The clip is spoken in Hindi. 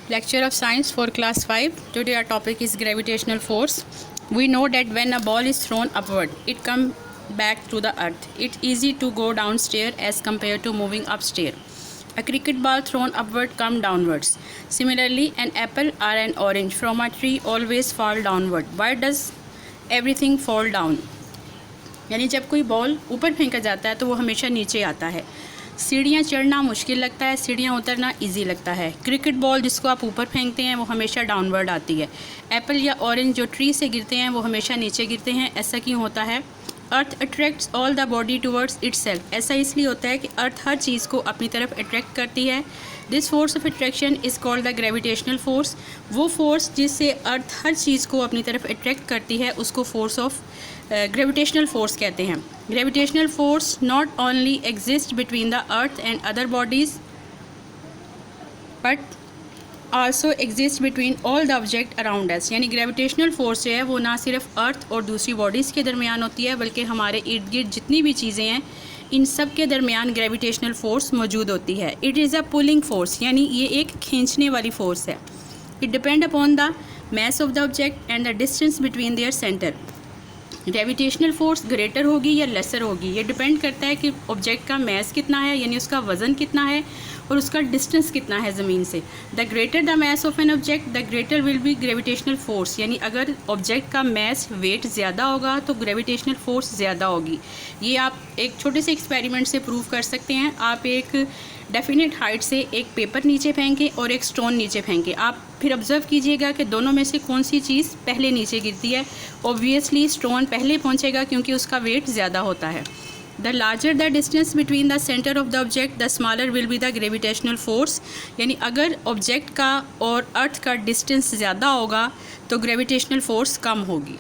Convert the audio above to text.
Lecture of Science for Class 5. Today our topic is gravitational force. We know that when a ball is thrown upward, it comes back to the earth. It's easy to go downstairs as compared to moving upstairs. A cricket ball thrown upward comes downwards. Similarly, an apple or an orange from a tree always fall downward. Why does everything fall down? यानी जब कोई बॉल ऊपर फेंका जाता है तो वो हमेशा नीचे आता है। सीढ़ियाँ चढ़ना मुश्किल लगता है, सीढ़ियाँ उतरना इजी लगता है। क्रिकेट बॉल जिसको आप ऊपर फेंकते हैं वो हमेशा डाउनवर्ड आती है। एप्पल या ऑरेंज जो ट्री से गिरते हैं वो हमेशा नीचे गिरते हैं। ऐसा क्यों होता है? अर्थ attracts all the body towards itself. ऐसा इसलिए होता है कि अर्थ हर चीज़ को अपनी तरफ अट्रैक्ट करती है। This force of attraction is called the gravitational force. वो फोर्स जिससे अर्थ हर चीज़ को अपनी तरफ अट्रैक्ट करती है उसको फोर्स ऑफ ग्रेविटेशनल फोर्स कहते हैं। Gravitational force not only exist between the earth and other bodies but also exist between all the object around us. यानी ग्रेविटेशनल फोर्स जो है वो ना सिर्फ अर्थ और दूसरी बॉडीज़ के दरमियान होती है बल्कि हमारे इर्द गिर्द जितनी भी चीज़ें हैं इन सब के दरमियान ग्रेविटेशनल फोर्स मौजूद होती है। It is a pulling force, यानी ये एक खींचने वाली फोर्स है। It depend upon the mass of the object and the distance between their centre. Gravitational force greater होगी या लेसर होगी, ये डिपेंड करता है कि ऑब्जेक्ट का मास कितना है, यानी उसका वज़न कितना है और उसका डिस्टेंस कितना है ज़मीन से। The greater the mass of an object the greater will be gravitational force. यानी अगर ऑब्जेक्ट का मास वेट ज़्यादा होगा तो ग्रेविटेशनल फोर्स ज़्यादा होगी। ये आप एक छोटे से एक्सपेरिमेंट से प्रूव कर सकते हैं। आप एक डेफिनेट हाइट से एक पेपर नीचे फेंकें और एक स्टोन नीचे फेंकें। आप फिर ऑब्ज़र्व कीजिएगा कि दोनों में से कौन सी चीज़ पहले नीचे गिरती है। ऑब्वियसली स्टोन पहले पहुंचेगा क्योंकि उसका वेट ज़्यादा होता है। The larger the distance between the centre of the object the smaller will be the gravitational force. यानी अगर ऑब्जेक्ट का और अर्थ का डिस्टेंस ज़्यादा होगा तो ग्रेविटेशनल फोर्स कम होगी।